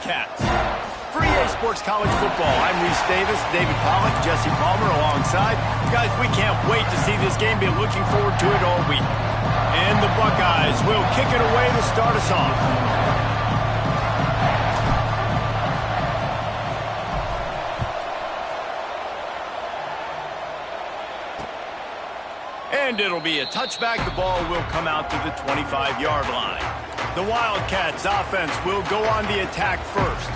Wildcats. For EA Sports College Football, I'm Reese Davis, David Pollack, Jesse Palmer alongside. Guys, we can't wait to see this game. Been looking forward to it all week. And the Buckeyes will kick it away to start us off. And it'll be a touchback. The ball will come out to the 25-yard line. The Wildcats offense will go on the attack first.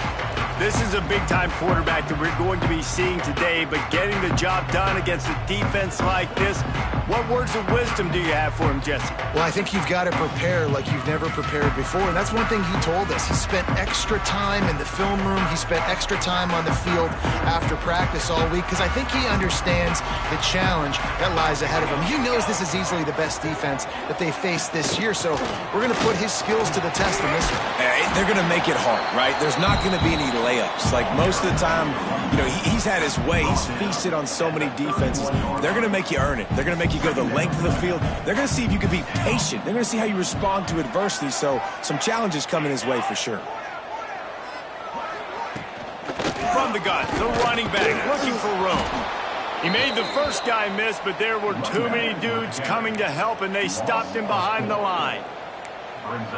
This is a big-time quarterback that we're going to be seeing today, but getting the job done against a defense like this, what words of wisdom do you have for him, Jesse? Well, I think you've got to prepare like you've never prepared before, and that's one thing he told us. He spent extra time in the film room. He spent extra time on the field after practice all week because I think he understands the challenge that lies ahead of him. He knows this is easily the best defense that they face this year, so we're going to put his skills to the test in this one. They're going to make it hard, right? There's not going to be any layups. Like most of the time, you know, he's had his way. He's feasted on so many defenses. They're going to make you earn it. They're going to make you go the length of the field. They're going to see if you can be patient. They're going to see how you respond to adversity. So some challenges coming his way for sure. From the gun, the running back looking for room. He made the first guy miss, but there were too many dudes coming to help, and they stopped him behind the line.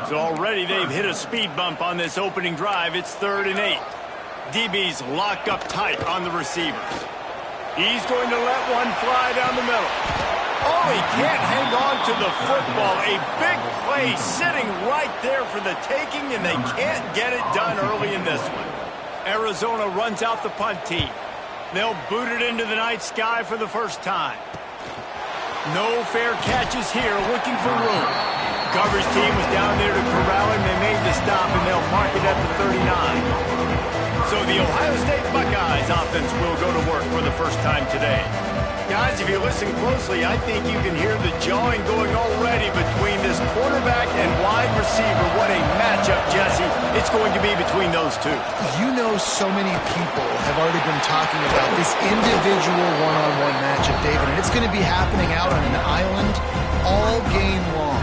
So already they've hit a speed bump on this opening drive. It's 3rd and 8. DB's locked up tight on the receivers. He's going to let one fly down the middle. Oh, he can't hang on to the football. A big play sitting right there for the taking, and they can't get it done early in this one. Arizona runs out the punt team. They'll boot it into the night sky for the first time. No fair catches here, looking for room. Coverage team was down there to corral him. They made the stop, and they'll mark it at the 39. So the Ohio State Buckeyes offense will go to work for the first time today. Guys, if you listen closely, I think you can hear the jawing going already between this quarterback and wide receiver. What a matchup, Jesse. It's going to be between those two. You know, so many people have already been talking about this individual one-on-one matchup, David, and it's going to be happening out on an island all game long.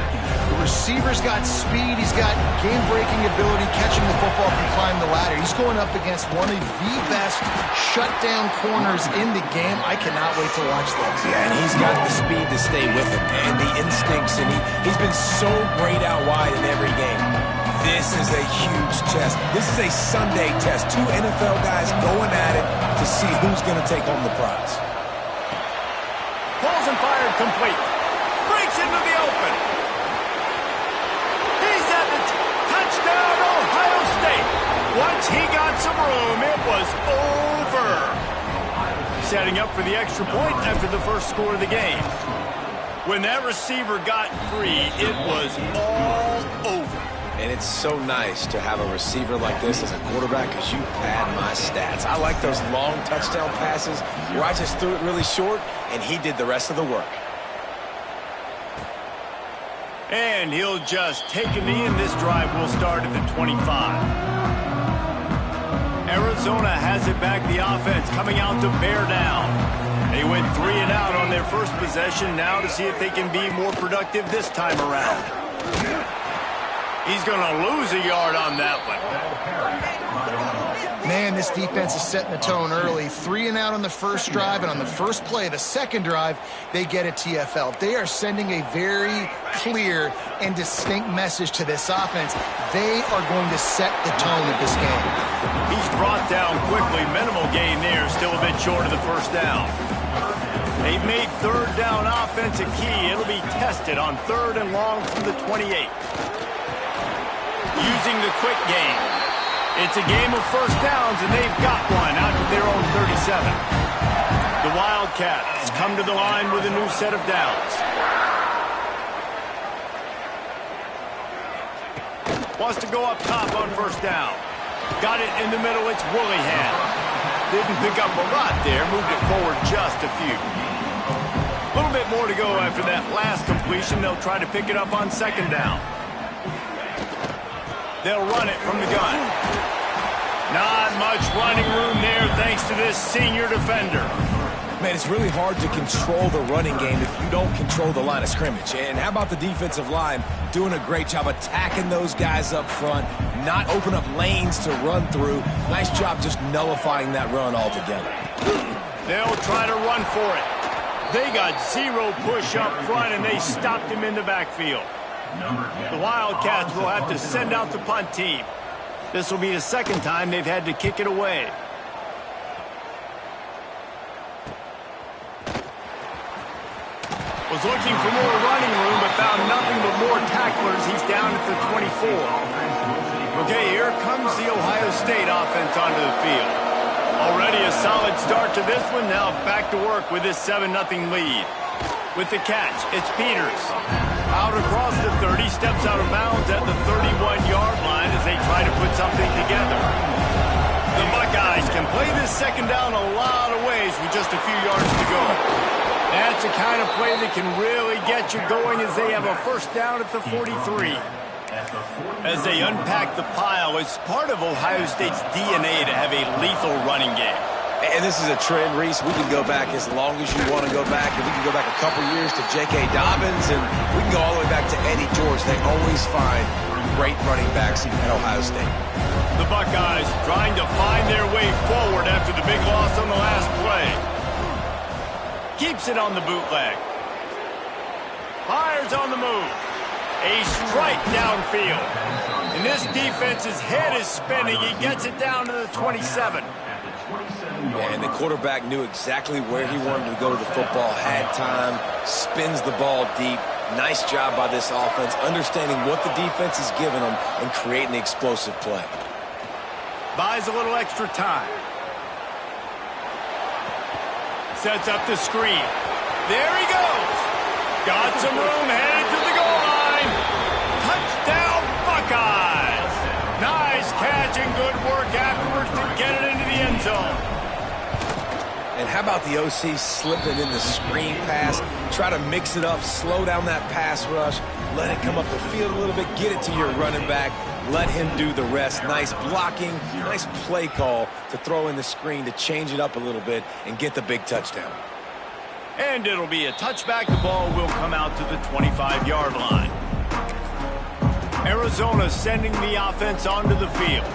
The receiver's got speed. He's got game-breaking ability, catching the football, can climb the ladder. He's going up against one of the best shutdown corners in the game. I cannot wait to watch this. Yeah, and he's got the speed to stay with him and the instincts, and he's been so great out wide in every game. This is a huge test. This is a Sunday test. Two NFL guys going at it to see who's going to take home the prize. Pulls and fired complete. Breaks into the open. He's at the touchdown, Ohio State. Once he got some room, it was over. Setting up for the extra point after the first score of the game. When that receiver got free, it was all over. And it's so nice to have a receiver like this as a quarterback because you pad my stats. I like those long touchdown passes where I just threw it really short and he did the rest of the work. And he'll just take a knee, and this drive will start at the 25. Arizona has it back. The offense coming out to bear down. They went 3 and out on their first possession. Now to see if they can be more productive this time around. He's going to lose a yard on that one. Man, this defense is setting the tone early. 3 and out on the first drive, and on the first play, the second drive, they get a TFL. They are sending a very clear and distinct message to this offense. They are going to set the tone of this game. He's brought down quickly. Minimal gain there, still a bit short of the first down. They've made third down offense a key. It'll be tested on 3rd and long from the 28. Using the quick game. It's a game of first downs, and they've got one out at their own 37. The Wildcats come to the line with a new set of downs. Wants to go up top on first down. Got it in the middle. It's Willingham. Didn't pick up a lot there. Moved it forward just a few. A little bit more to go after that last completion. They'll try to pick it up on second down. They'll run it from the gun. Not much running room there thanks to this senior defender. Man, it's really hard to control the running game if you don't control the line of scrimmage. And how about the defensive line doing a great job attacking those guys up front, not open up lanes to run through. Nice job just nullifying that run altogether. They'll try to run for it. They got zero push up front, and they stopped him in the backfield. The Wildcats will have to send out the punt team. This will be the second time they've had to kick it away. Was looking for more running room, but found nothing but more tacklers. He's down at the 24. Okay, here comes the Ohio State offense onto the field. Already a solid start to this one. Now back to work with this 7-0 lead. With the catch, it's Peters. Out across the 30, steps out of bounds at the 31-yard line as they try to put something together. The Buckeyes can play this second down a lot of ways with just a few yards to go. That's the kind of play that can really get you going as they have a first down at the 43. As they unpack the pile, it's part of Ohio State's DNA to have a lethal running game. And this is a trend, Reese. We can go back as long as you want to go back. And we can go back a couple years to J.K. Dobbins, and we can go all the way back to Eddie George. They always find great running backs at Ohio State. The Buckeyes trying to find their way forward after the big loss on the last play. Keeps it on the bootleg. Fires on the move. A strike downfield. And this defense's head is spinning. He gets it down to the 27. And the quarterback knew exactly where he wanted to go with the football, had time, spins the ball deep. Nice job by this offense, understanding what the defense is giving them and creating the explosive play. Buys a little extra time. Sets up the screen. There he goes. Got some room, headed to the goal line. Touchdown, Buckeyes. Nice catch and good work afterwards to get it into the end zone. And how about the OC slipping in the screen pass? Try to mix it up, slow down that pass rush, let it come up the field a little bit, get it to your running back, let him do the rest. Nice blocking, nice play call to throw in the screen to change it up a little bit and get the big touchdown. And it'll be a touchback. The ball will come out to the 25-yard line. Arizona sending the offense onto the field.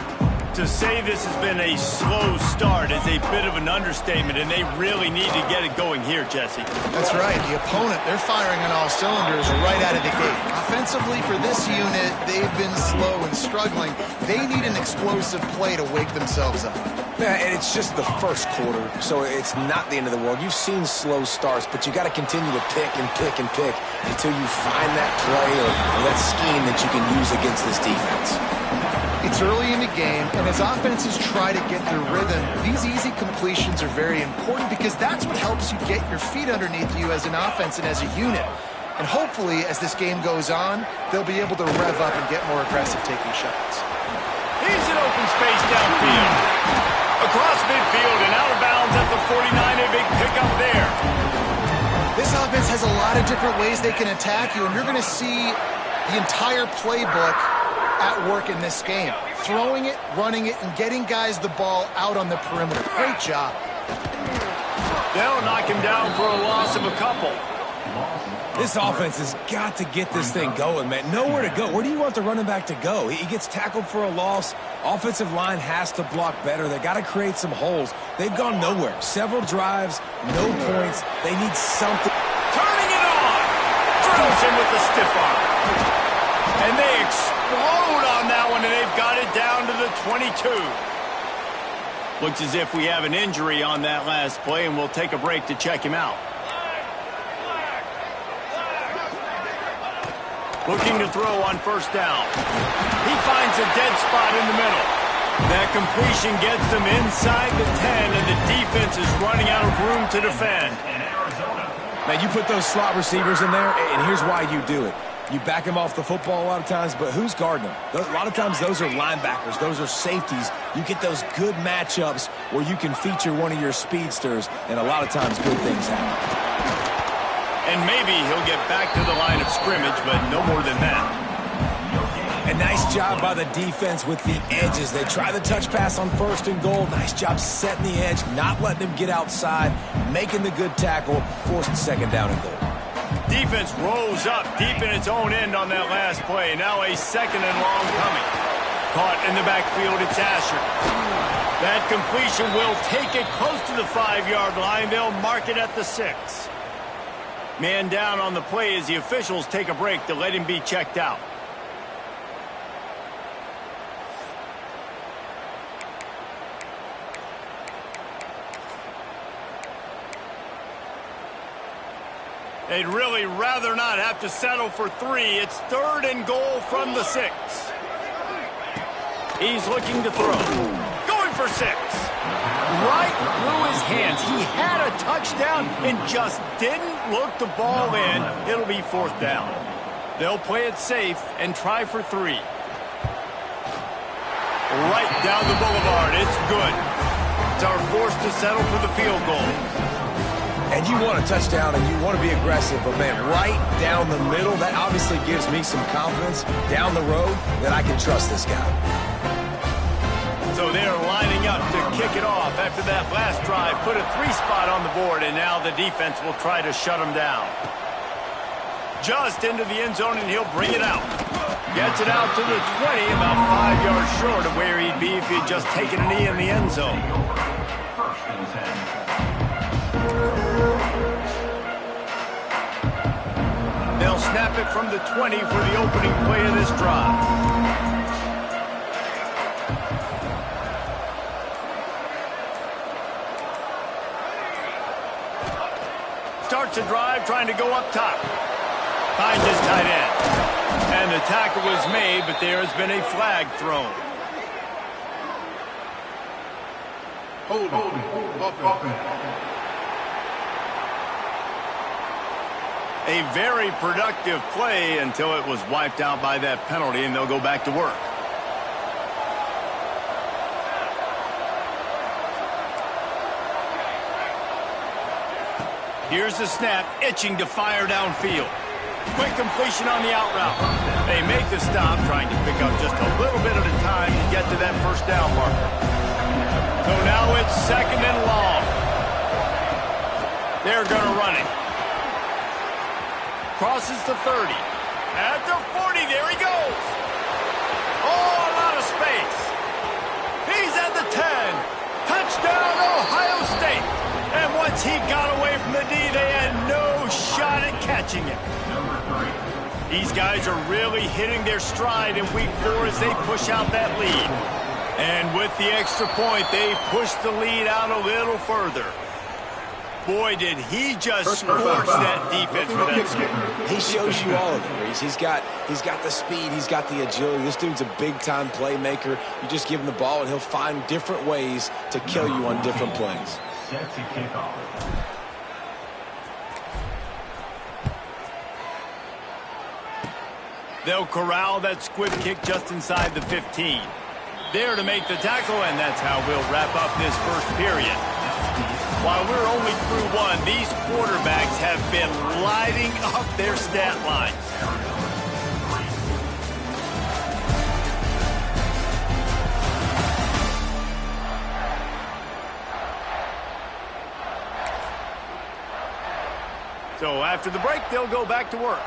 To say this has been a slow start is a bit of an understatement, and they really need to get it going here, Jesse. That's right. The opponent, they're firing on all cylinders right out of the gate. Offensively, for this unit, they've been slow and struggling. They need an explosive play to wake themselves up. Yeah, and it's just the first quarter, so it's not the end of the world. You've seen slow starts, but you got to continue to pick and pick and pick until you find that play or that scheme that you can use against this defense. It's early in the game, and as offenses try to get their rhythm, these easy completions are very important because that's what helps you get your feet underneath you as an offense and as a unit. And hopefully, as this game goes on, they'll be able to rev up and get more aggressive taking shots. Here's an open space downfield. Across midfield and out of bounds at the 49, a big pickup there. This offense has a lot of different ways they can attack you, and you're going to see the entire playbook at work in this game. Throwing it, running it, and getting guys the ball out on the perimeter. Great job. They'll knock him down for a loss of a couple. This offense has got to get this thing going, man. Nowhere to go. Where do you want the running back to go? He gets tackled for a loss. Offensive line has to block better. They got to create some holes. They've gone nowhere. Several drives, no points. They need something. Turning it on. Drills him with the stiff arm. And they explode on that one, and they've got it down to the 22. Looks as if we have an injury on that last play, and we'll take a break to check him out. Looking to throw on first down. He finds a dead spot in the middle. That completion gets them inside the 10, and the defense is running out of room to defend. Man, you put those slot receivers in there, and here's why you do it. You back them off the football a lot of times, but who's guarding them? A lot of times those are linebackers. Those are safeties. You get those good matchups where you can feature one of your speedsters, and a lot of times good things happen. And maybe he'll get back to the line of scrimmage, but no more than that. And nice job by the defense with the edges. They try the touch pass on 1st and goal. Nice job setting the edge, not letting him get outside, making the good tackle, forced 2nd down and goal. Defense rose up deep in its own end on that last play. Now a 2nd and long coming. Caught in the backfield, it's Asher. That completion will take it close to the 5-yard line. They'll mark it at the 6. Man down on the play as the officials take a break to let him be checked out. They'd really rather not have to settle for 3. It's 3rd and goal from the 6. He's looking to throw. Going for 6. Right through his hands. He had a touchdown and just didn't look the ball in. It'll be 4th down. They'll play it safe and try for 3. Right down the boulevard. It's good. It's our forced to settle for the field goal. And you want a touchdown and you want to be aggressive, but man, right down the middle, that obviously gives me some confidence down the road that I can trust this guy. So they're lining up to kick it off after that last drive. Put a 3 spot on the board, and now the defense will try to shut them down. Just into the end zone, and he'll bring it out. Gets it out to the 20, about 5 yards short of where he'd be if he'd just taken a knee in the end zone. They'll snap it from the 20 for the opening play of this drive. Starts a drive trying to go up top. Finds his tight end. And the tackle was made, but there has been a flag thrown. A very productive play until it was wiped out by that penalty, and they'll go back to work. Here's the snap, itching to fire downfield. Quick completion on the out route. They make the stop, trying to pick up just a little bit at a time to get to that 1st down marker. So now it's 2nd and long. They're going to run it. Crosses the 30. At the 40, there he goes. Oh, a lot of space. He's at the 10. Touchdown, Ohio State. And once he got away from the D, they had no shot at catching him. These guys are really hitting their stride in week 4 as they push out that lead. And with the extra point, they push the lead out a little further. Boy, did he just scorch that defense for that score. He shows you all of it, Reese. He's got the speed. He's got the agility. This dude's a big-time playmaker. You just give him the ball, and he'll find different ways to kill you on different plays. They'll corral that squib kick just inside the 15. There to make the tackle, and that's how we'll wrap up this 1st period. While we're only through 1, these quarterbacks have been lighting up their stat lines. So after the break, they'll go back to work.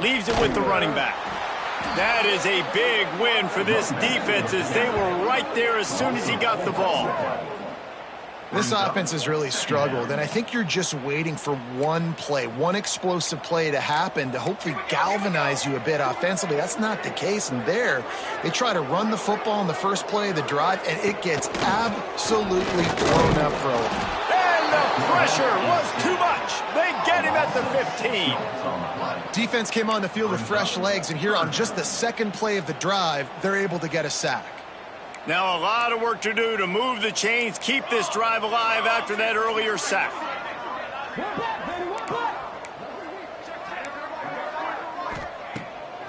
Leaves it with the running back. That is a big win for this defense as they were right there as soon as he got the ball. This offense has really struggled, and I think you're just waiting for one play, one explosive play to happen to hopefully galvanize you a bit offensively. That's not the case, and there, they try to run the football in the first play of the drive, and it gets absolutely blown up for a while. And the pressure was too much. They get him at the 15. Defense came on the field with fresh legs, and here on just the 2nd play of the drive, they're able to get a sack. Now a lot of work to do to move the chains, keep this drive alive after that earlier sack.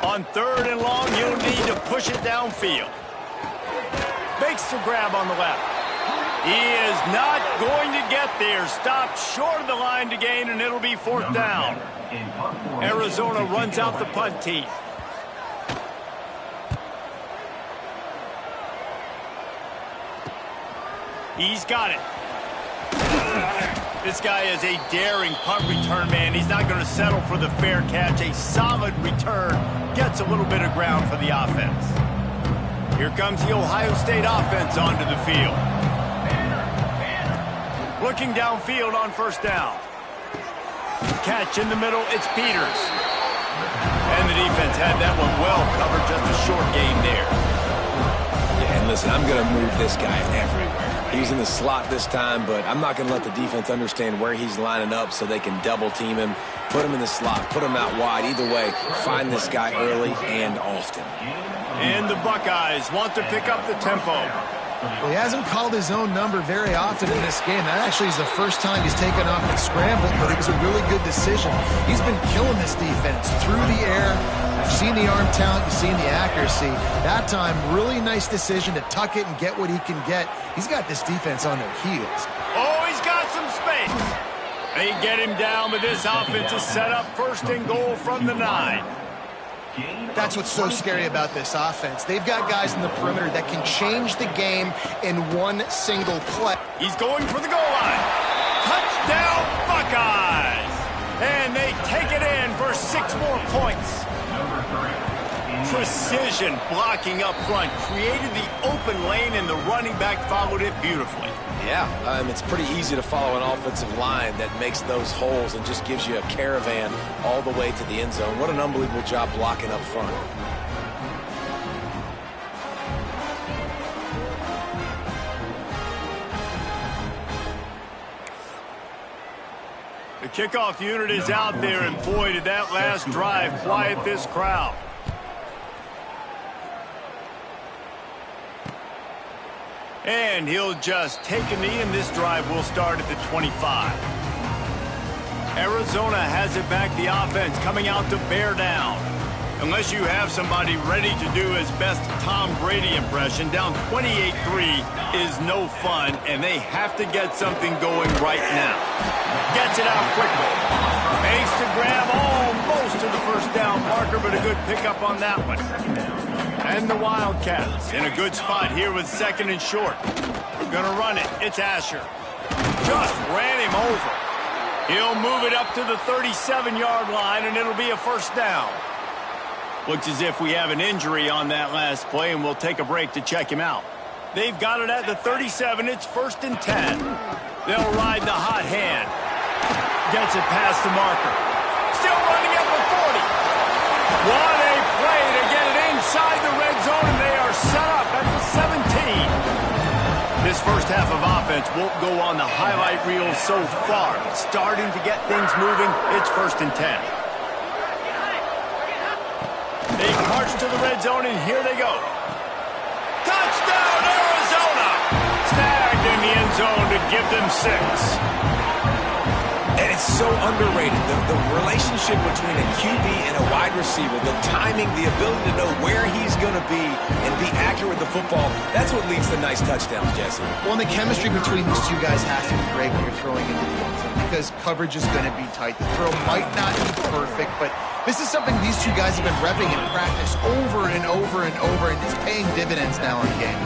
On 3rd and long, you'll need to push it downfield. Makes the grab on the left. He is not going to get there. Stopped short of the line to gain, and it'll be 4th down. Arizona runs out the punt team. He's got it. This guy is a daring punt return man. He's not going to settle for the fair catch. A solid return gets a little bit of ground for the offense. Here comes the Ohio State offense onto the field. Looking downfield on 1st down. Catch in the middle, it's Peters. And the defense had that one well covered, just a short gain there. Yeah, and listen, I'm going to move this guy everywhere. He's in the slot this time, but I'm not going to let the defense understand where he's lining up so they can double team him, put him in the slot, put him out wide. Either way, find this guy early and often. And the Buckeyes want to pick up the tempo. Well, he hasn't called his own number very often in this game. That actually is the first time he's taken off and scrambled, but it was a really good decision. He's been killing this defense through the air. You've seen the arm talent, you've seen the accuracy. That time, really nice decision to tuck it and get what he can get. He's got this defense on their heels. Oh, he's got some space. They get him down, but this offense is set up 1st and goal from the 9. That's what's so scary about this offense. They've got guys in the perimeter that can change the game in one single play. He's going for the goal line. Touchdown, Buckeyes! And they take it in for 6 more points. Precision blocking up front created the open lane, and the running back followed it beautifully. Yeah, it's pretty easy to follow an offensive line that makes those holes and just gives you a caravan all the way to the end zone. What an unbelievable job blocking up front. The kickoff unit is out there, and boy, did that last drive quiet this crowd. And he'll just take a knee, and this drive will start at the 25. Arizona has it back. The offense coming out to bear down. Unless you have somebody ready to do his best Tom Brady impression, down 28-3 is no fun, and they have to get something going right now. Gets it out quickly. Makes to grab almost to the 1st down marker, but a good pickup on that one. And the Wildcats in a good spot here with 2nd and short. Gonna run it. It's Asher. Just ran him over. He'll move it up to the 37-yard line, and it'll be a 1st down. Looks as if we have an injury on that last play, and we'll take a break to check him out. They've got it at the 37. It's 1st and 10. They'll ride the hot hand. Gets it past the marker. Still running at the 40. What a play to get it inside the red zone, and they are set up at the 17. This first half of offense won't go on the highlight reel so far. Starting to get things moving. It's 1st and 10. They march to the red zone, and here they go. Touchdown, Arizona! Snagged in the end zone to give them 6. And it's so underrated. The relationship between a QB and a wide receiver, the timing, the ability to know where he's going to be and be accurate with the football, that's what leads to nice touchdowns, Jesse. Well, and the chemistry between these two guys has to be great when you're throwing into the end zone because coverage is going to be tight. The throw might not be perfect, but this is something these two guys have been repping in practice over and over and over, and it's paying dividends now in the game.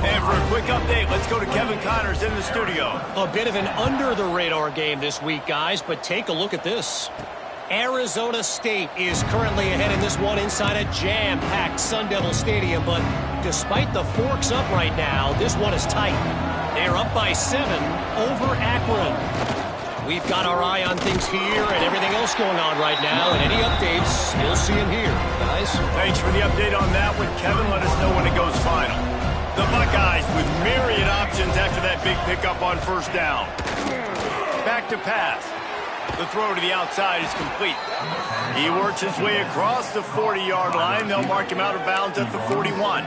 And for a quick update, let's go to Kevin Connors in the studio. A bit of an under-the-radar game this week, guys, but take a look at this. Arizona State is currently ahead in this one inside a jam-packed Sun Devil Stadium, but despite the forks up right now, this one is tight. They're up by 7 over Akron. We've got our eye on things here and everything else going on right now, and any updates, you'll see them here, guys. Thanks for the update on that one, Kevin. Let us know when it goes final. The Buckeyes with myriad options after that big pickup on 1st down. Back to pass. The throw to the outside is complete. He works his way across the 40-yard line. They'll mark him out of bounds at the 41.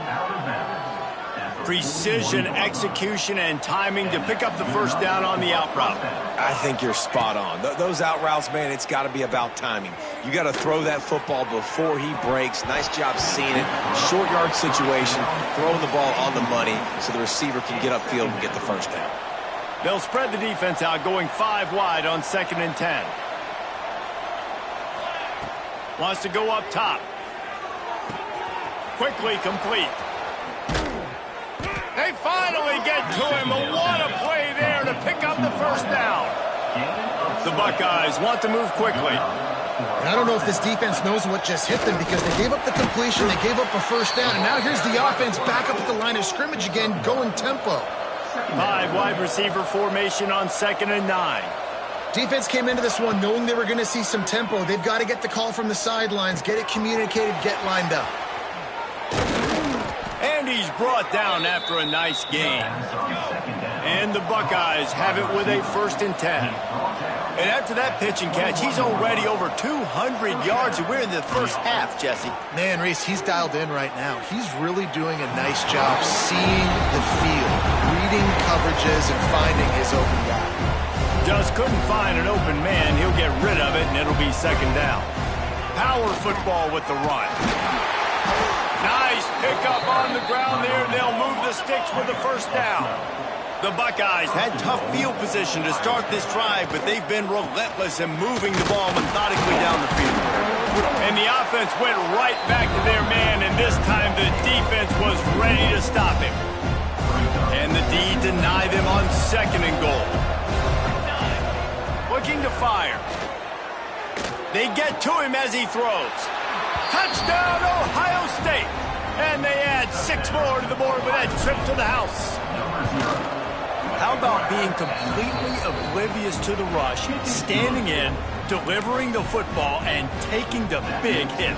precision, execution, and timing to pick up the first down on the out route. I think you're spot on. Those out routes, man, it's got to be about timing. You got to throw that football before he breaks. Nice job seeing it. Short yard situation, throwing the ball on the money so the receiver can get upfield and get the first down. They'll spread the defense out, going 5 wide on 2nd and 10. Wants to go up top. Quickly complete. They finally get to him, but what a play there to pick up the first down. The Buckeyes want to move quickly. I don't know if this defense knows what just hit them because they gave up the completion, they gave up a first down, and now here's the offense back up at the line of scrimmage again, going tempo. 5 wide receiver formation on 2nd and 9. Defense came into this one knowing they were going to see some tempo. They've got to get the call from the sidelines, get it communicated, get lined up. And he's brought down after a nice gain. And the Buckeyes have it with a 1st and 10. And after that pitch and catch, he's already over 200 yards. We're in the first half, Jesse. Man, Reese, he's dialed in right now. He's really doing a nice job seeing the field, reading coverages, and finding his open guy. Just couldn't find an open man. He'll get rid of it, and it'll be 2nd down. Power football with the run. Nice pickup on the ground there. They'll move the sticks with the first down. The Buckeyes had tough field position to start this drive, but they've been relentless in moving the ball methodically down the field. And the offense went right back to their man, and this time the defense was ready to stop him. And the D denied them on 2nd and goal. Looking to fire. They get to him as he throws. Touchdown, Ohio State! And they add 6 more to the board with that trip to the house. How about being completely oblivious to the rush, standing in, delivering the football, and taking the big hit?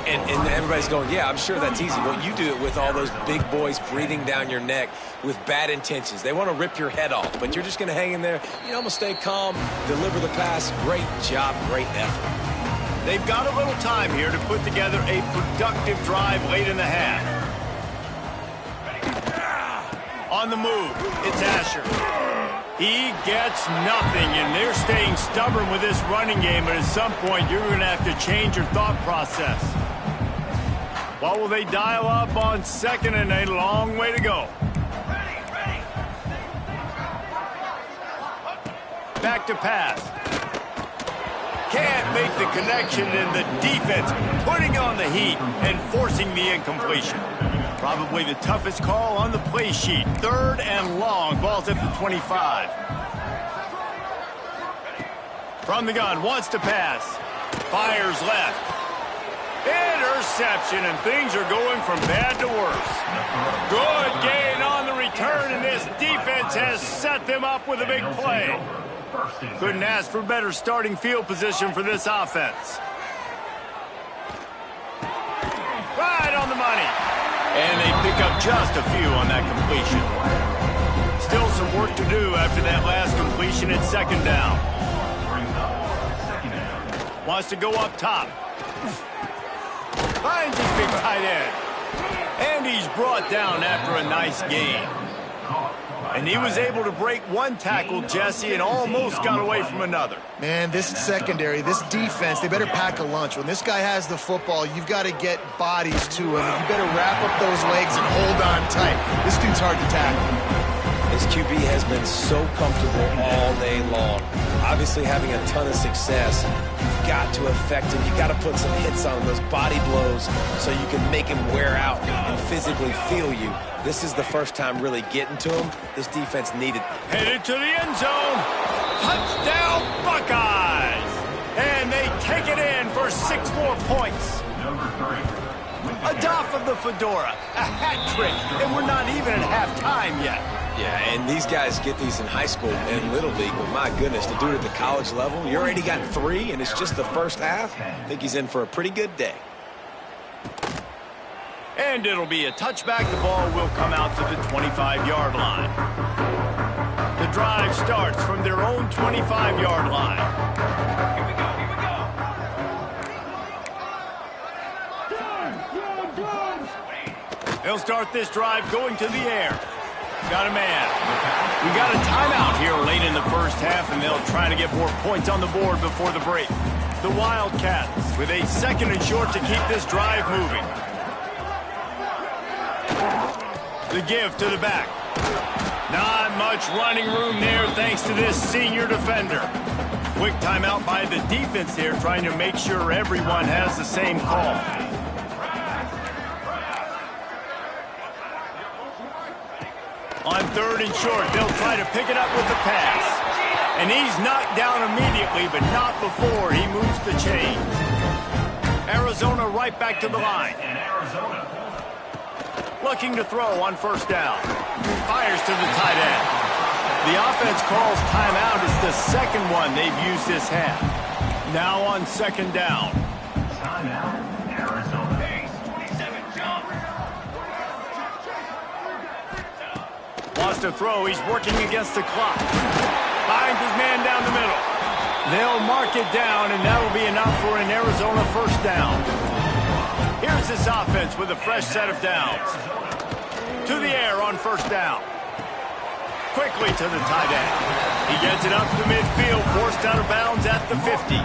And everybody's going, yeah, I'm sure that's easy. Well, you do it with all those big boys breathing down your neck with bad intentions. They want to rip your head off, but you're just going to hang in there. You know, I'm going to stay calm, deliver the pass. Great job, great effort. They've got a little time here to put together a productive drive late in the half. On the move, it's Asher. He gets nothing, and they're staying stubborn with this running game, but at some point you're going to have to change your thought process. What will they dial up on 2nd and a long way to go? Back to pass. Can't make the connection, and the defense putting on the heat and forcing the incompletion. Probably the toughest call on the play sheet. 3rd and long. Ball's at the 25. From the gun, wants to pass. Fires left. Interception, and things are going from bad to worse. Good gain on the return, and this defense has set them up with a big play. Couldn't ask for better starting field position for this offense. Right on the money. And they pick up just a few on that completion. Still some work to do after that last completion at 2nd down. Wants to go up top. Finds his big tight end. And he's brought down after a nice gain. And he was able to break one tackle, Jesse, and almost got away from another. Man, this secondary, this defense, they better pack a lunch. When this guy has the football, you've got to get bodies to him. You better wrap up those legs and hold on tight. This dude's hard to tackle. This QB has been so comfortable all day long. Obviously having a ton of success. You've got to affect him. You've got to put some hits on him, those body blows, so you can make him wear out and physically feel you. This is the first time really getting to him. This defense needed. Headed to the end zone. Touchdown, Buckeyes! And they take it in for 6 more points. A doff of the fedora, a hat trick, and we're not even at halftime yet. Yeah, and these guys get these in high school and Little League, but my goodness, to do it at the college level, you already got 3, and it's just the first half. I think he's in for a pretty good day. And it'll be a touchback. The ball will come out to the 25-yard line. The drive starts from their own 25-yard line. Here we go, here we go. He'll start this drive going to the air. Got a man. We got a timeout here late in the first half, and they'll try to get more points on the board before the break. The Wildcats with a 2nd and short to keep this drive moving. The give to the back. Not much running room there thanks to this senior defender. Quick timeout by the defense here, trying to make sure everyone has the same call. On 3rd and short, they'll try to pick it up with the pass. And he's knocked down immediately, but not before he moves the chains. Arizona right back to the line. Looking to throw on 1st down. Fires to the tight end. The offense calls timeout. It's the 2nd one they've used this half. Now on 2nd down. Timeout, Arizona. Wants to throw. He's working against the clock. Finds his man down the middle. They'll mark it down, and that'll be enough for an Arizona 1st down. Here's this offense with a fresh set of downs. To the air on 1st down. Quickly to the tight end. He gets it up to midfield, forced out of bounds at the 50.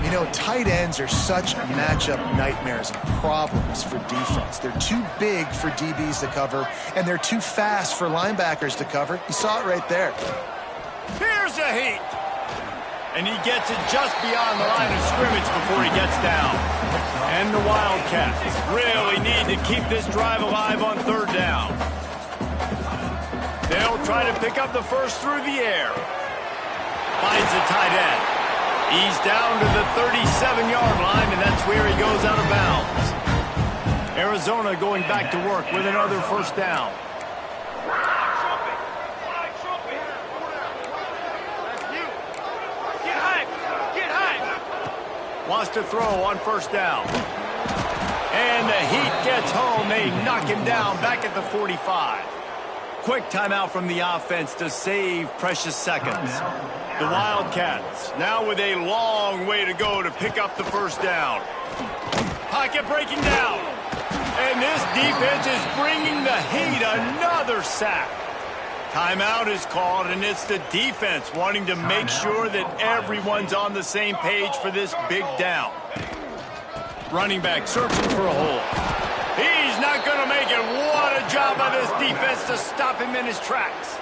You know, tight ends are such matchup nightmares and problems for defense. They're too big for DBs to cover, and they're too fast for linebackers to cover. You saw it right there. Here's a heat. And he gets it just beyond the line of scrimmage before he gets down. And the Wildcats really need to keep this drive alive on 3rd down. They'll try to pick up the 1st through the air. Finds the tight end. He's down to the 37-yard line, and that's where he goes out of bounds. Arizona going back to work with another 1st down. Wants to throw on 1st down. And the Heat gets home. They knock him down back at the 45. Quick timeout from the offense to save precious seconds. The Wildcats now with a long way to go to pick up the 1st down. Pocket breaking down. And this defense is bringing the Heat another sack. Timeout is called, and it's the defense wanting to make sure that everyone's on the same page for this big down. Running back searching for a hole. He's not going to make it. What a job by this defense to stop him in his tracks.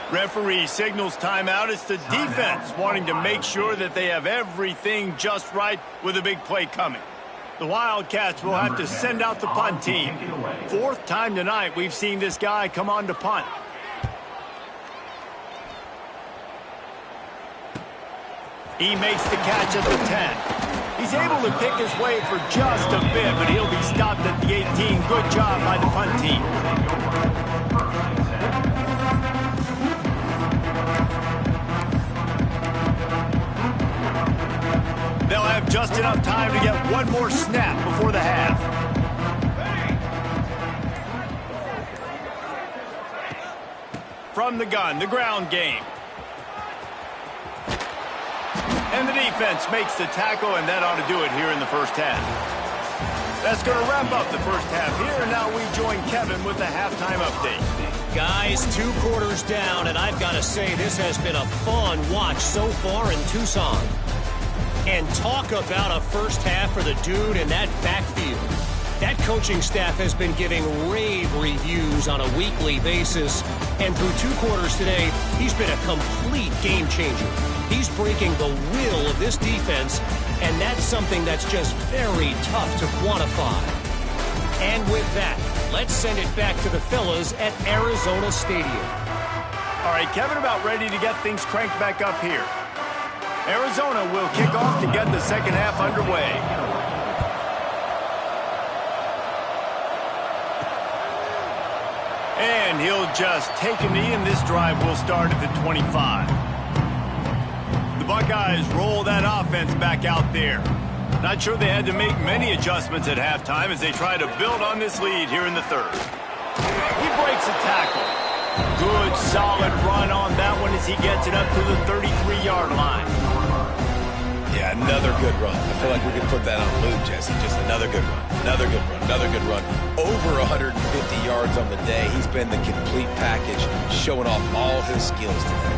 Referee signals timeout. It's the defense wanting to make sure that they have everything just right with a big play coming. The Wildcats will have to send out the punt team. 4th time tonight we've seen this guy come on to punt. He makes the catch at the 10. He's able to pick his way for just a bit, but he'll be stopped at the 18. Good job by the punt team. They'll have just enough time to get one more snap before the half. From the gun, the ground game. And the defense makes the tackle, and that ought to do it here in the 1st half. That's going to wrap up the 1st half here, and now we join Kevin with the halftime update. Guys, 2 quarters down, and I've got to say this has been a fun watch so far in Tucson. And talk about a 1st half for the dude in that backfield. That coaching staff has been giving rave reviews on a weekly basis, and through 2 quarters today, he's been a complete game changer. He's breaking the will of this defense, and that's something that's just very tough to quantify. And with that, let's send it back to the fellas at Arizona Stadium. All right, Kevin, about ready to get things cranked back up here. Arizona will kick off to get the 2nd half underway. And he'll just take a knee, and this drive will start at the 25. The Buckeyes roll that offense back out there. Not sure they had to make many adjustments at halftime as they try to build on this lead here in the 3rd. He breaks a tackle. Good, solid run on that one as he gets it up to the 33-yard line. Yeah, Another good run. I feel like we could put that on loop, Jesse. Just another good run. Another good run. Another good run. Over 150 yards on the day. He's been the complete package, showing off all his skills today.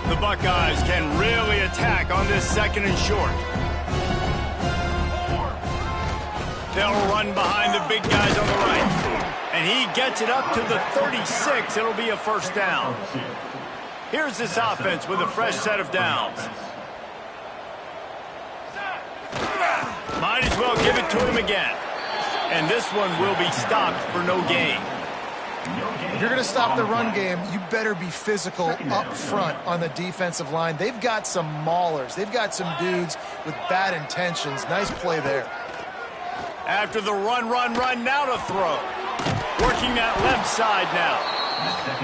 The Buckeyes can really attack on this second and short. They'll run behind the big guys on the right. And he gets it up to the 36. It'll be a first down. Here's this offense with a fresh set of downs. Might as well give it to him again. And this one will be stopped for no gain. If you're going to stop the run game, you better be physical up front on the defensive line. They've got some maulers. They've got some dudes with bad intentions. Nice play there. After the run, now to throw. Working that left side now.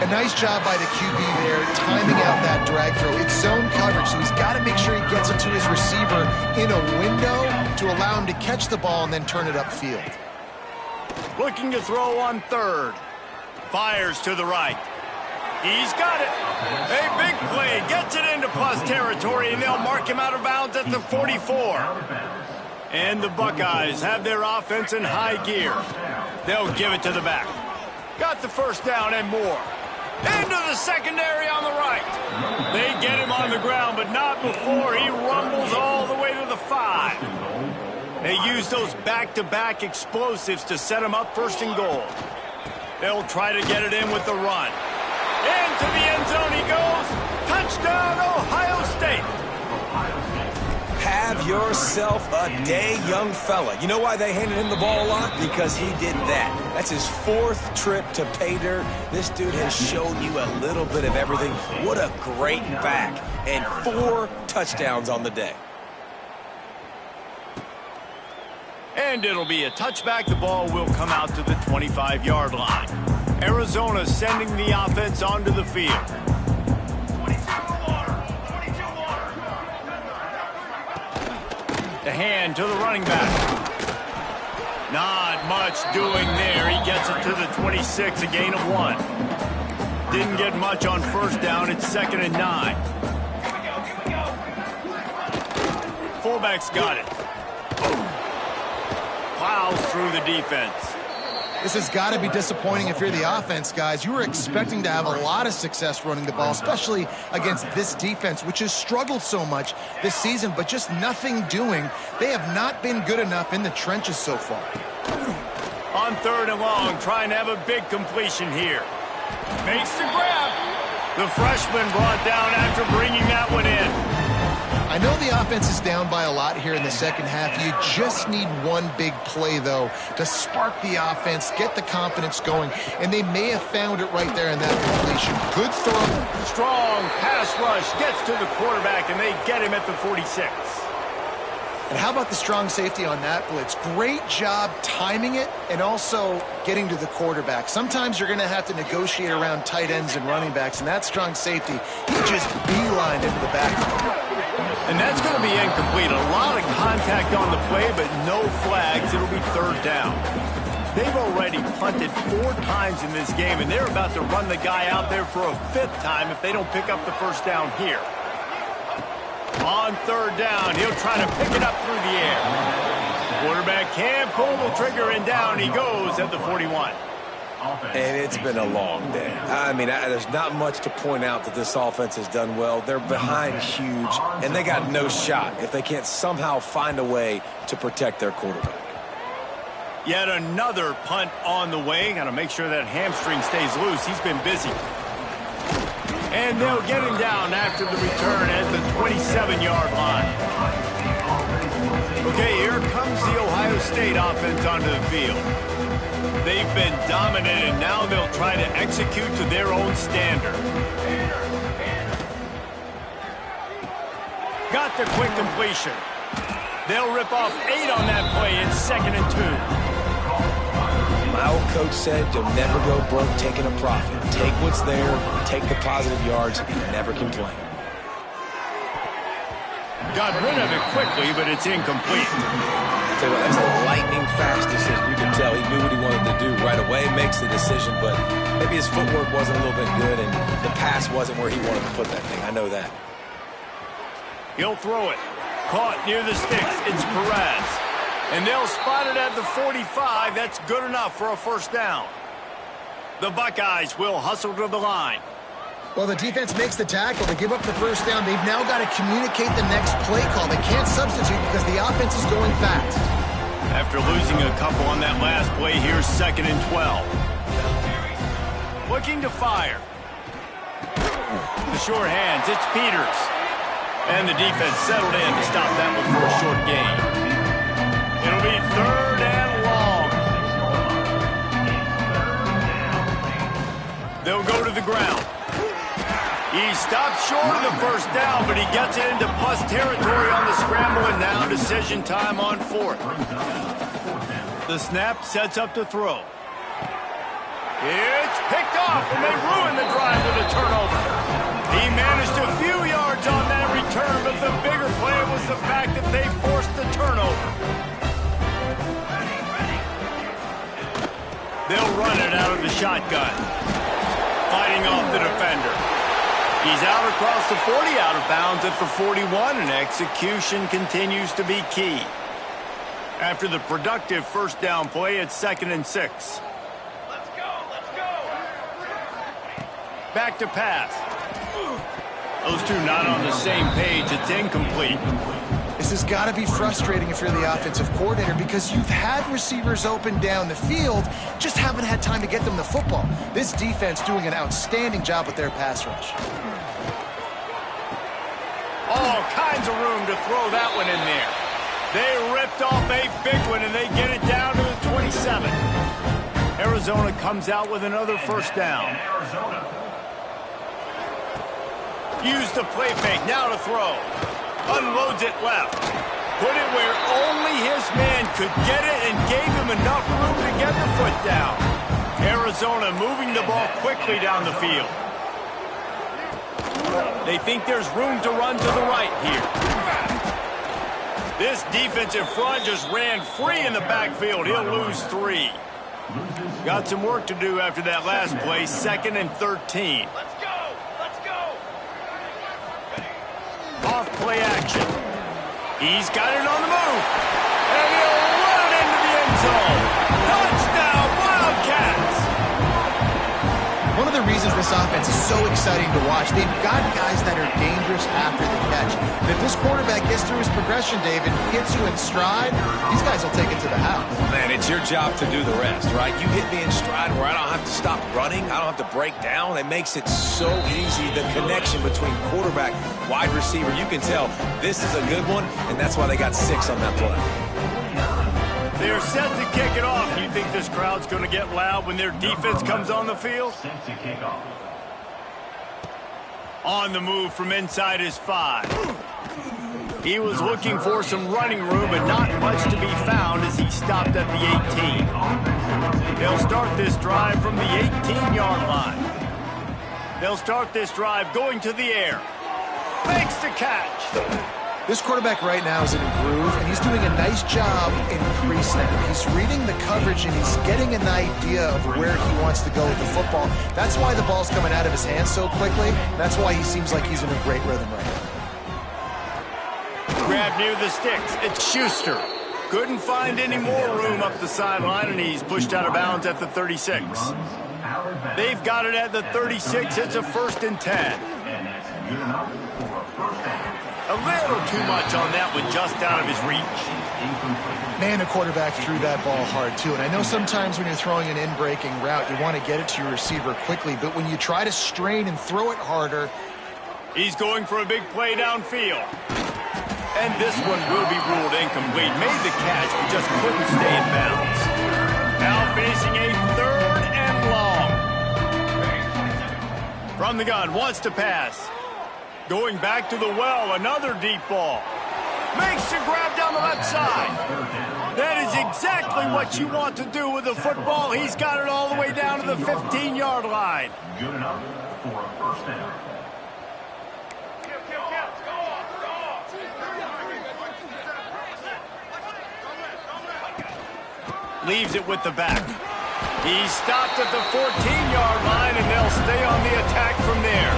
A nice job by the QB there, timing out that drag throw. It's zone coverage, so he's got to make sure he gets it to his receiver in a window to allow him to catch the ball and then turn it upfield. Looking to throw on third. Fires to the right. He's got it. A big play. Gets it into plus territory, and they'll mark him out of bounds at the 44. And the Buckeyes have their offense in high gear. They'll give it to the back. Got the first down and more. Into the secondary on the right. They get him on the ground, but not before he rumbles all the way to the 5. They use those back-to-back explosives to set him up first and goal. They'll try to get it in with the run. Into the end zone he goes. Touchdown, Ohio State. Have yourself a day, young fella. You know why they handed him the ball a lot? Because he did that. That's his 4th trip to pay dirt. This dude has shown you a little bit of everything. What a great back. And 4 touchdowns on the day. And it'll be a touchback. The ball will come out to the 25-yard line. Arizona sending the offense onto the field. The hand to the running back. Not much doing there. He gets it to the 26, a gain of 1. Didn't get much on first down. It's 2nd and 9. Fullback's got it. Plows through the defense. This has got to be disappointing if you're the offense, guys. You were expecting to have a lot of success running the ball, especially against this defense, which has struggled so much this season, but just nothing doing. They have not been good enough in the trenches so far. On 3rd and long, trying to have a big completion here. Makes the grab. The freshman brought down after bringing that one in. I know the offense is down by a lot here in the second half. You just need one big play, though, to spark the offense, get the confidence going, and they may have found it right there in that completion. Good throw. Strong pass rush gets to the quarterback, and they get him at the 46. And how about the strong safety on that blitz? Great job timing it and also getting to the quarterback. Sometimes you're going to have to negotiate around tight ends and running backs, and that strong safety, he just beelined into the backfield. And that's going to be incomplete. A lot of contact on the play, but no flags. It'll be 3rd down. They've already punted 4 times in this game, and they're about to run the guy out there for a 5th time if they don't pick up the first down here. On 3rd down, he'll try to pick it up through the air. Quarterback can't pull the trigger, and down he goes at the 41. And it's been a long day. I mean, there's not much to point out that this offense has done well. They're behind huge, and they got no shot if they can't somehow find a way to protect their quarterback. Yet another punt on the way. Got to make sure that hamstring stays loose. He's been busy. And they'll get him down after the return at the 27-yard line. Okay, here comes the Ohio State offense onto the field. They've been dominant, and now they'll try to execute to their own standard. Got the quick completion. They'll rip off 8 on that play in 2nd and 2. My old coach said you'll never go broke taking a profit. Take what's there, take the positive yards, and never complain. Got rid of it quickly, but it's incomplete. Tell you what, that's a lightning fast decision. You can tell he knew what he wanted to do right away, makes the decision, but maybe his footwork wasn't a little bit good and the pass wasn't where he wanted to put that thing. I know that. He'll throw it. caught near the sticks. It's Perez. And they'll spot it at the 45. That's good enough for a first down. The Buckeyes will hustle to the line. Well, the defense makes the tackle. They give up the first down. They've now got to communicate the next play call. They can't substitute because the offense is going fast. After losing a couple on that last play, here's 2nd and 12. Looking to fire. The short hands, it's Peters. And the defense settled in to stop that one for a short gain. It'll be 3rd and long. They'll go to the ground. He stops short of the first down, but he gets it into plus territory on the scramble, and now decision time on 4th. The snap sets up to throw. It's picked off, and they ruin the drive with a turnover. He managed a few yards on that return, but the bigger play was the fact that they forced the turnover. They'll run it out of the shotgun. Fighting off the defender. He's out across the 40, out of bounds at the 41, and execution continues to be key. After the productive first down play, it's 2nd and 6. Let's go. Back to pass. Those two not on the same page. It's incomplete. This has got to be frustrating if you're the offensive coordinator because you've had receivers open down the field, just haven't had time to get them the football. This defense doing an outstanding job with their pass rush. All kinds of room to throw that one in there. They ripped off a big one, and they get it down to the 27. Arizona comes out with another first down. Use the play fake, now to throw. Unloads it left. Put it where only his man could get it and gave him enough room to get the foot down. Arizona moving the ball quickly down the field. They think there's room to run to the right here. This defensive front just ran free in the backfield. He'll lose 3. Got some work to do after that last play. 2nd and 13. Off play action. He's got it on the move. And he'll run it into the end zone. Touchdown, Wildcats! One of the reasons this offense is so exciting to watch, they've got guys that are dangerous after the catch. And if this quarterback gets through his progression, David, hits you in stride, these guys will take it to the house. Man, it's your job to do the rest, right? You hit me in stride where I don't have to stop running. I don't have to break down. It makes it so easy, the connection between quarterback, wide receiver. You can tell this is a good one, and that's why they got 6 on that play. They're set to kick it off. You think this crowd's going to get loud when their defense comes on the field? Set to kick off. On the move from inside his 5. He was looking for some running room, but not much to be found as he stopped at the 18. They'll start this drive from the 18-yard line. They'll start this drive going to the air. Makes the catch. This quarterback right now is in a groove, and he's doing a nice job in pre-snap. He's reading the coverage, and he's getting an idea of where he wants to go with the football. That's why the ball's coming out of his hands so quickly. That's why he seems like he's in a great rhythm right now. Grab near the sticks. It's Schuster. Couldn't find any more room up the sideline, and he's pushed out of bounds at the 36. They've got it at the 36. It's a 1st and 10. And that's good enough for a first down. A little too much on that one, just out of his reach. Man, a quarterback threw that ball hard, too. And I know sometimes when you're throwing an in-breaking route, you want to get it to your receiver quickly. But when you try to strain and throw it harder... He's going for a big play downfield. And this one will be ruled incomplete. Made the catch, but just couldn't stay in bounds. Now facing a 3rd and long. From the gun, wants to pass. Going back to the well, another deep ball. Makes the grab down the left side. That is exactly what you want to do with the football. He's got it all the way down to the 15-yard line. Good enough for a first down. Leaves it with the back. He's stopped at the 14-yard line, and they'll stay on the attack from there.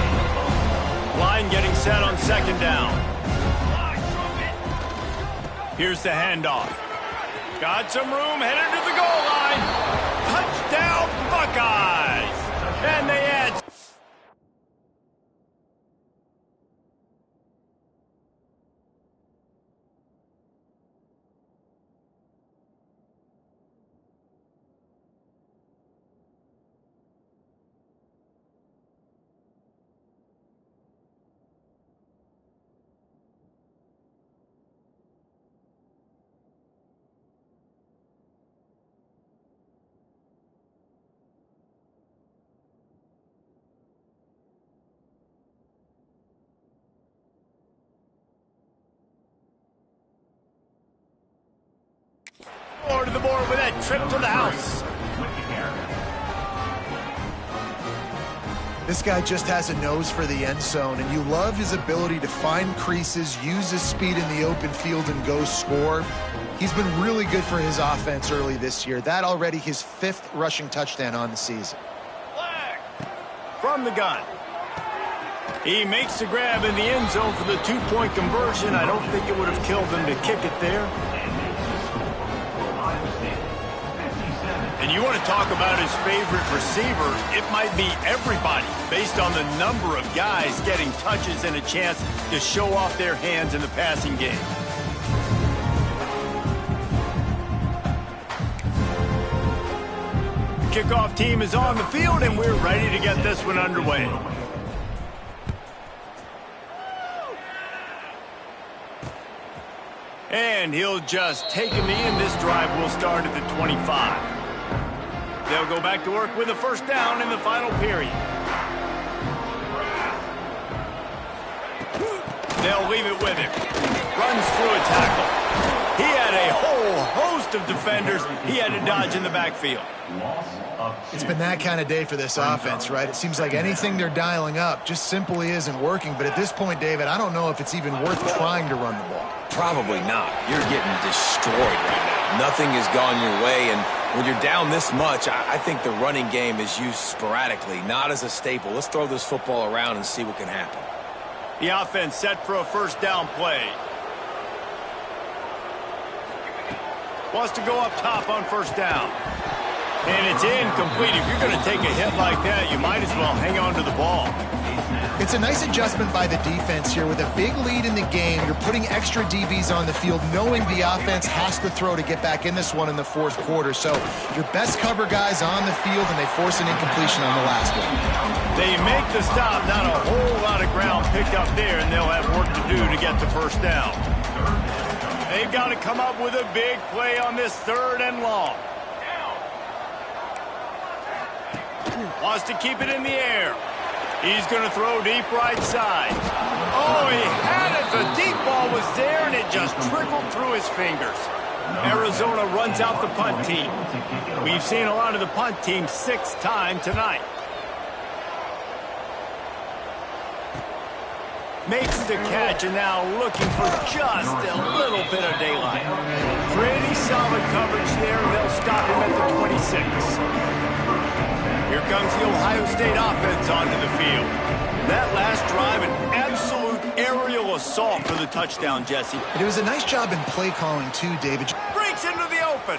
Line getting set on 2nd down. Here's the handoff. Got some room, headed to the goal line. Touchdown, Buckeyes! And they add... to the board with that trip to the house. This guy just has a nose for the end zone, and you love his ability to find creases, use his speed in the open field, and go score. He's been really good for his offense early this year. That already his 5th rushing touchdown on the season. From the gun. He makes the grab in the end zone for the 2-point conversion. I don't think it would have killed him to kick it there. And you want to talk about his favorite receiver, it might be everybody, based on the number of guys getting touches and a chance to show off their hands in the passing game. The kickoff team is on the field, and we're ready to get this one underway. And he'll just take him in. This drive will start at the 25. They'll go back to work with a first down in the final period. They'll leave it with him. Runs through a tackle. He had a whole host of defenders he had to dodge in the backfield. It's been that kind of day for this offense, right? It seems like anything they're dialing up just simply isn't working. But at this point, David, I don't know if it's even worth trying to run the ball. Probably not. You're getting destroyed right now. Nothing has gone your way, and when you're down this much, I think the running game is used sporadically, not as a staple. Let's throw this football around and see what can happen. The offense set for a first down play. Wants to go up top on first down. And it's incomplete. If you're going to take a hit like that, you might as well hang on to the ball. It's a nice adjustment by the defense here. With a big lead in the game, you're putting extra DBs on the field, knowing the offense has to throw to get back in this one in the 4th quarter. So your best cover guys on the field, and they force an incompletion on the last one. They make the stop. Not a whole lot of ground picked up there, and they'll have work to do to get the first down. They've got to come up with a big play on this 3rd and long. Wants to keep it in the air. He's going to throw deep right side. Oh, he had it. The deep ball was there, and it just trickled through his fingers. Arizona runs out the punt team. We've seen a lot of the punt team 6th time tonight. Makes the catch, and now looking for just a little bit of daylight. Pretty solid coverage there, and they'll stop him at the 26. Here comes the Ohio State offense onto the field. That last drive, an absolute aerial assault for the touchdown, Jesse. But it was a nice job in play calling, too, David. Breaks into the open.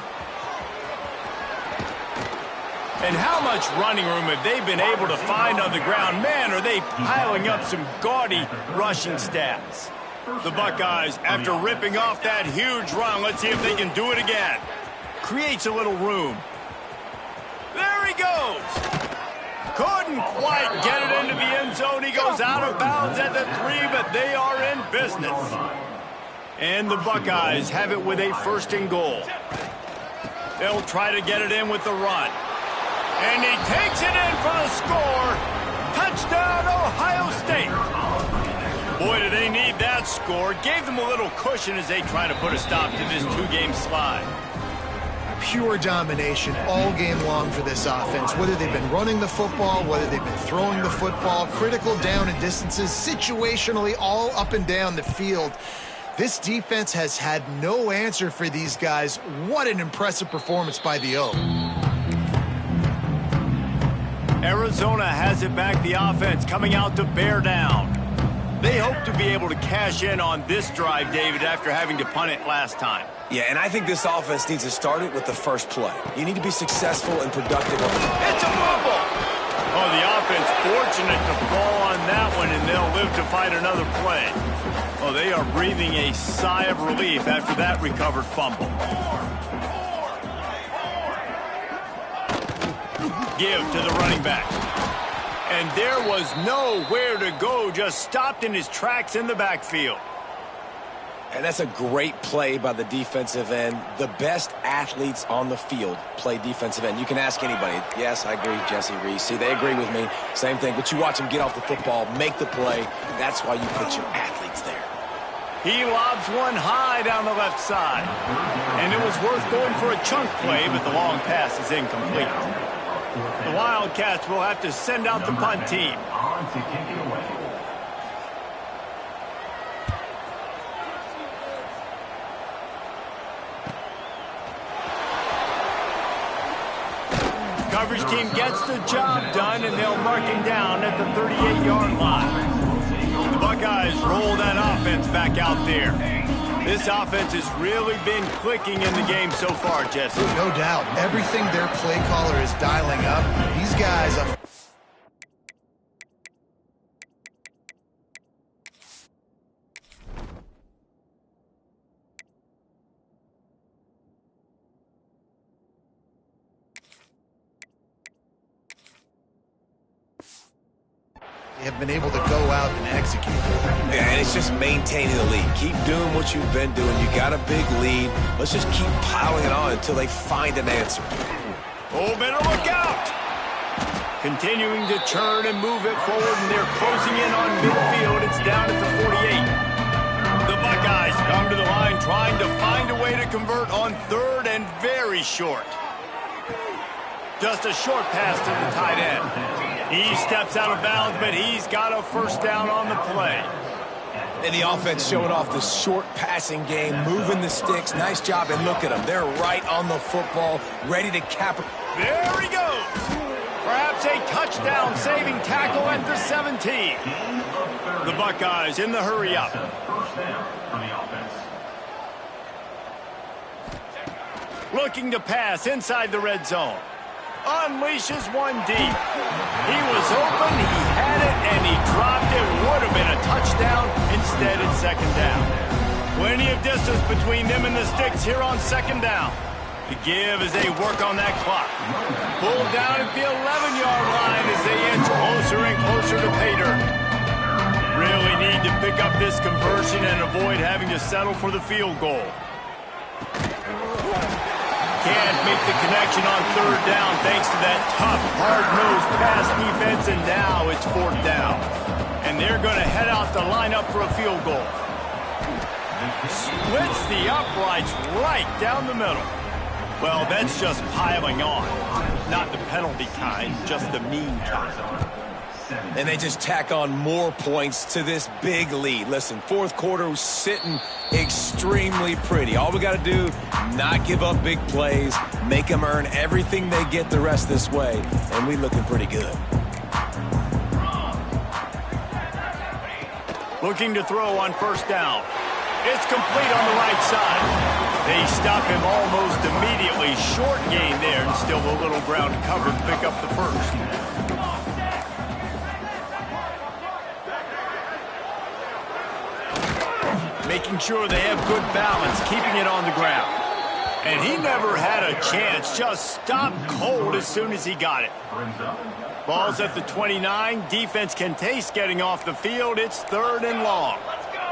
And how much running room have they been able to find on the ground? Man, are they piling up some gaudy rushing stats. The Buckeyes, after ripping off that huge run, let's see if they can do it again. Creates a little room. There he goes. Couldn't quite get it into the end zone. He goes out of bounds at the 3, but they are in business. And the Buckeyes have it with a 1st and goal. They'll try to get it in with the run. And he takes it in for the score. Touchdown, Ohio State. Boy, do they need that score. Gave them a little cushion as they try to put a stop to this 2-game slide. Pure domination all game long for this offense. Whether they've been running the football, whether they've been throwing the football, critical down and distances, situationally all up and down the field. This defense has had no answer for these guys. What an impressive performance by the O. Arizona has it back, the offense coming out to bear down. They hope to be able to cash in on this drive, David, after having to punt it last time. Yeah, and I think this offense needs to start it with the first play. You need to be successful and productive. It's a fumble! Oh, the offense fortunate to fall on that one, and they'll live to fight another play. Oh, they are breathing a sigh of relief after that recovered fumble. Give to the running back. And there was nowhere to go, just stopped in his tracks in the backfield. And that's a great play by the defensive end. The best athletes on the field play defensive end. You can ask anybody. Yes, I agree, Jesse Reese. See, they agree with me. Same thing. But you watch them get off the football, make the play. That's why you put your athletes there. He lobs one high down the left side. And it was worth going for a chunk play, but the long pass is incomplete. The Wildcats will have to send out the punt team. On to kick it away. Coverage team gets the job done, and they'll mark him down at the 38-yard line. The Buckeyes roll that offense back out there. This offense has really been clicking in the game so far, Jesse. No doubt. Everything their play caller is dialing up, these guys are... have been able to go out and execute. Yeah, and it's just maintaining the lead. Keep doing what you've been doing. You got a big lead. Let's just keep piling it on until they find an answer. Oh, better look out! Continuing to turn and move it forward, and they're closing in on midfield. It's down at the 48. The Buckeyes come to the line trying to find a way to convert on third and very short. Just a short pass to the tight end. He steps out of bounds, but he's got a first down on the play. And the offense showing off the short passing game, moving the sticks. Nice job, and look at them. They're right on the football, ready to cap it. There he goes. Perhaps a touchdown-saving tackle at the 17. The Buckeyes in the hurry-up. First down for the offense. Looking to pass inside the red zone. Unleashes one deep. He was open, he had it, and he dropped it. Would have been a touchdown. Instead, it's second down. Plenty of distance between them and the sticks here on second down. The give as they work on that clock. Pulled down at the 11-yard line as they inch closer and closer to pay dirt. Really need to pick up this conversion and avoid having to settle for the field goal. Can't make the connection on third down thanks to that tough, hard-nosed pass defense, and now it's fourth down. And they're going to head out the lineup for a field goal. Splits the uprights right down the middle. Well, that's just piling on. Not the penalty kind, just the mean kind. And they just tack on more points to this big lead. Listen, fourth quarter was sitting extremely pretty. All we got to do, not give up big plays, make them earn everything they get the rest this way, and we looking pretty good. Looking to throw on first down. It's complete on the right side. They stop him almost immediately. Short gain there, and still a little ground to cover to pick up the first. Making sure they have good balance, keeping it on the ground. And he never had a chance, just stopped cold as soon as he got it. Ball's at the 29. Defense can taste getting off the field. It's third and long.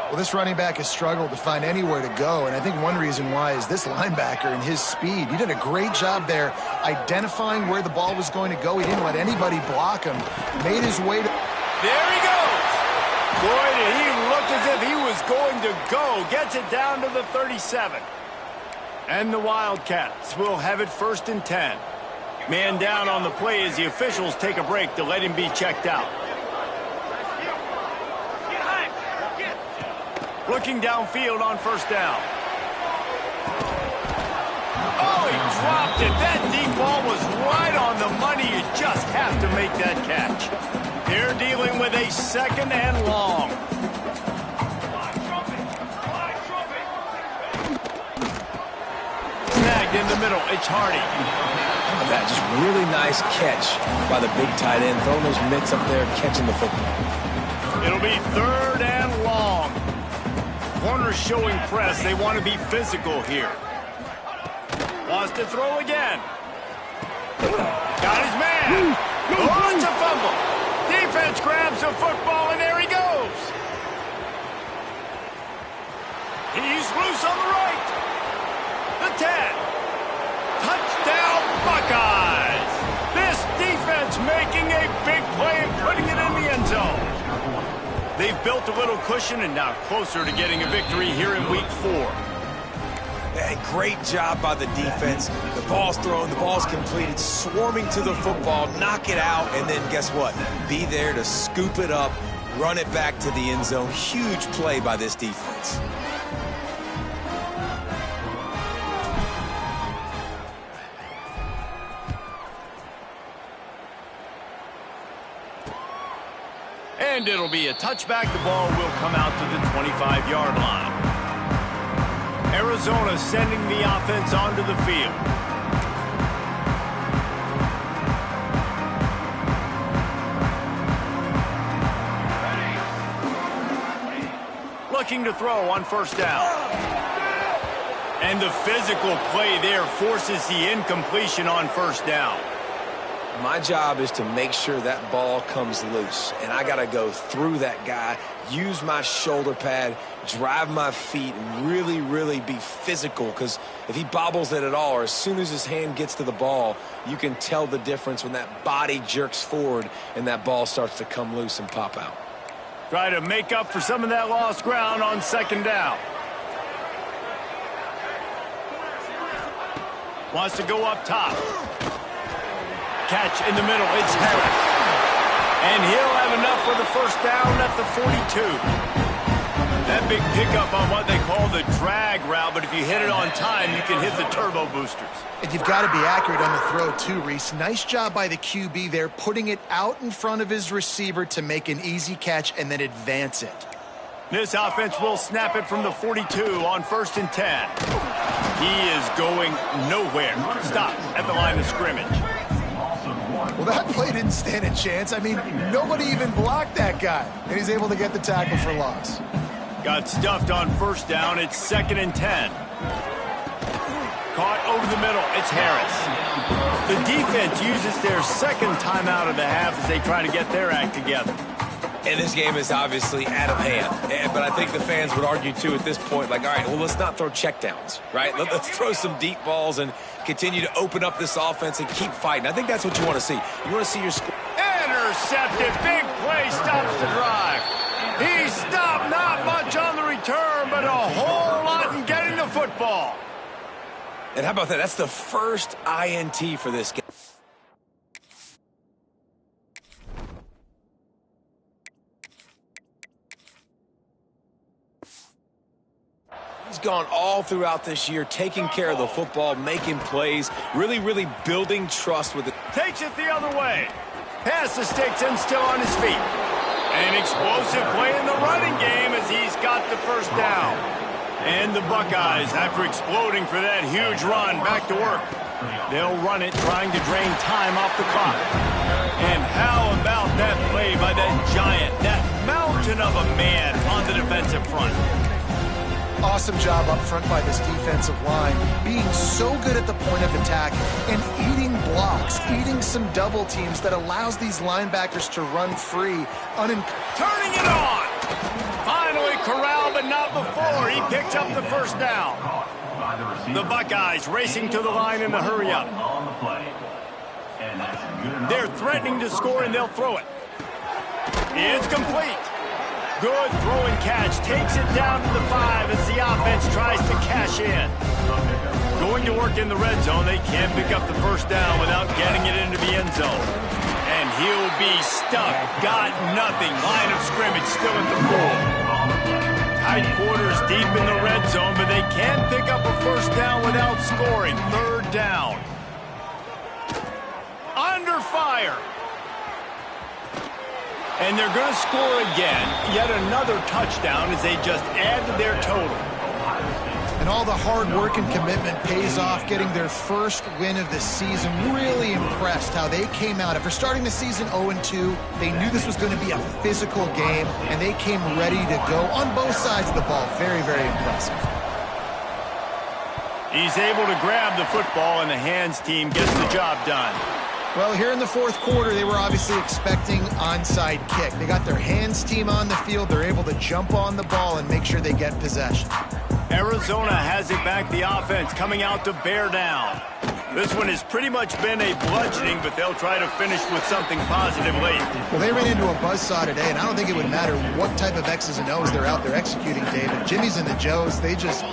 Well, this running back has struggled to find anywhere to go, and I think one reason why is this linebacker and his speed. He did a great job there identifying where the ball was going to go. He didn't let anybody block him. Made his way to... There he goes! Boy, did he look as if he was going to go. Gets it down to the 37. And the Wildcats will have it first and 10. Man down on the play as the officials take a break to let him be checked out. Looking downfield on first down. Oh, he dropped it. That deep ball was right on the money. You just have to make that catch. They're dealing with a second and long. in the middle. It's Hardy. How about that? Just really nice catch by the big tight end. Throwing those mitts up there, catching the football. It'll be 3rd and long. Corners showing press. They want to be physical here. Wants to throw again. Got his man. Oh, it's a fumble. Defense grabs the football, and there he goes. He's loose on the right. The 10. Touchdown, Buckeyes. This defense making a big play and putting it in the end zone. They've built a little cushion and now closer to getting a victory here in week 4. Hey, great job by the defense. The ball's thrown, the ball's completed, swarming to the football, knock it out, and then guess what? Be there to scoop it up, run it back to the end zone. Huge play by this defense. And it'll be a touchback. The ball will come out to the 25-yard line. Arizona sending the offense onto the field. Looking to throw on 1st down. And the physical play there forces the incompletion on 1st down. My job is to make sure that ball comes loose, and I got to go through that guy, use my shoulder pad, drive my feet, and really, really be physical, because if he bobbles it at all, or as soon as his hand gets to the ball, you can tell the difference when that body jerks forward and that ball starts to come loose and pop out. Try to make up for some of that lost ground on 2nd down. Wants to go up top. Catch in the middle, it's Harris. And he'll have enough for the 1st down at the 42. That big pickup on what they call the drag route, but if you hit it on time, you can hit the turbo boosters. And you've got to be accurate on the throw too, Reese. Nice job by the QB there, putting it out in front of his receiver to make an easy catch and then advance it. This offense will snap it from the 42 on 1st and 10. He is going nowhere. Stop at the line of scrimmage. Well, that play didn't stand a chance. I mean, nobody even blocked that guy, and he's able to get the tackle for loss. Got stuffed on 1st down. It's 2nd and 10. Caught over the middle. It's Harris. The defense uses their 2nd timeout of the half as they try to get their act together. And this game is obviously out of hand. But I think the fans would argue, too, at this point, like, all right, well, let's not throw checkdowns, right? Let's throw some deep balls and continue to open up this offense and keep fighting. I think that's what you want to see. You want to see your score. Intercepted. Big play stops the drive. He stopped not much on the return, but a whole lot in getting the football. And how about that? That's the first INT for this game. He's gone all throughout this year, taking care of the football, making plays, really, really building trust with it. Takes it the other way. Past the sticks and still on his feet. An explosive play in the running game as he's got the 1st down. And the Buckeyes, after exploding for that huge run, back to work. They'll run it, trying to drain time off the clock. And how about that play by that giant, that mountain of a man on the defensive front? Awesome job up front by this defensive line, being so good at the point of attack and eating blocks, eating some double teams that allows these linebackers to run free. Turning it on! Finally corralled, but not before. He picked up the 1st down. The Buckeyes racing to the line in the hurry-up. They're threatening to score, and they'll throw it. It's complete. Good throw and catch. Takes it down to the 5 as the offense tries to cash in. Going to work in the red zone. They can't pick up the 1st down without getting it into the end zone. And he'll be stuck. Got nothing. Line of scrimmage still at the 4. Tight quarters deep in the red zone, but they can't pick up a 1st down without scoring. 3rd down. Under fire. And they're going to score again. Yet another touchdown as they just add to their total. And all the hard work and commitment pays off, getting their first win of the season. Really impressed how they came out. After starting the season 0-2, they knew this was going to be a physical game, and they came ready to go on both sides of the ball. Very, very impressive. He's able to grab the football, and the hands team gets the job done. Well, here in the fourth quarter, they were obviously expecting onside kick. They got their hands team on the field. They're able to jump on the ball and make sure they get possession. Arizona has it back, the offense coming out to bear down. This one has pretty much been a bludgeoning, but they'll try to finish with something positive late. Well, they ran into a buzzsaw today, and I don't think it would matter what type of X's and O's they're out there executing, David. Jimmy's and the Joes, they're just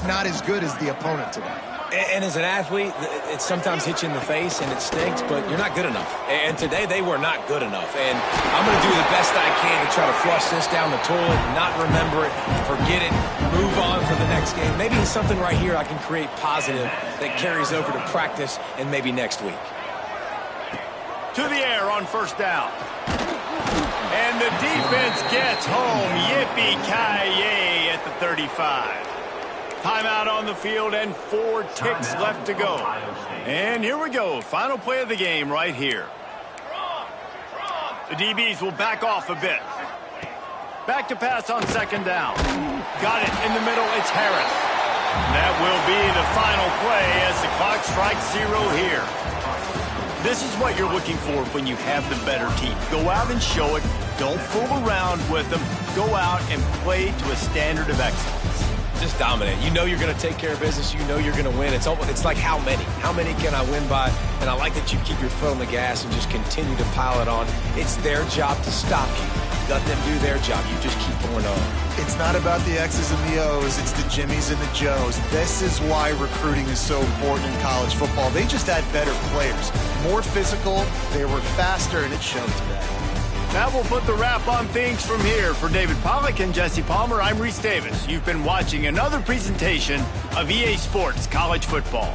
not as good as the opponent today. And as an athlete, it sometimes hits you in the face and it stinks, but you're not good enough. And today they were not good enough. And I'm going to do the best I can to try to flush this down the toilet, not remember it, forget it, move on for the next game. Maybe it's something right here I can create positive that carries over to practice and maybe next week. To the air on first down. And the defense gets home. Yippee-ki-yay at the 35. Timeout on the field and 4 ticks left to go. And here we go. Final play of the game right here. The DBs will back off a bit. Back to pass on second down. Got it in the middle. It's Harris. That will be the final play as the clock strikes 0 here. This is what you're looking for when you have the better team. Go out and show it. Don't fool around with them. Go out and play to a standard of excellence. Just dominate. You know you're going to take care of business. You know you're going to win. It's like how many? How many can I win by? And I like that you keep your foot on the gas and just continue to pile it on. It's their job to stop you. Let them do their job. You just keep going on. It's not about the X's and the O's. It's the Jimmys and the Joes. This is why recruiting is so important in college football. They just had better players. More physical. They were faster, and it showed today. That will put the wrap on things from here. For David Pollack and Jesse Palmer, I'm Reese Davis. You've been watching another presentation of EA Sports College Football.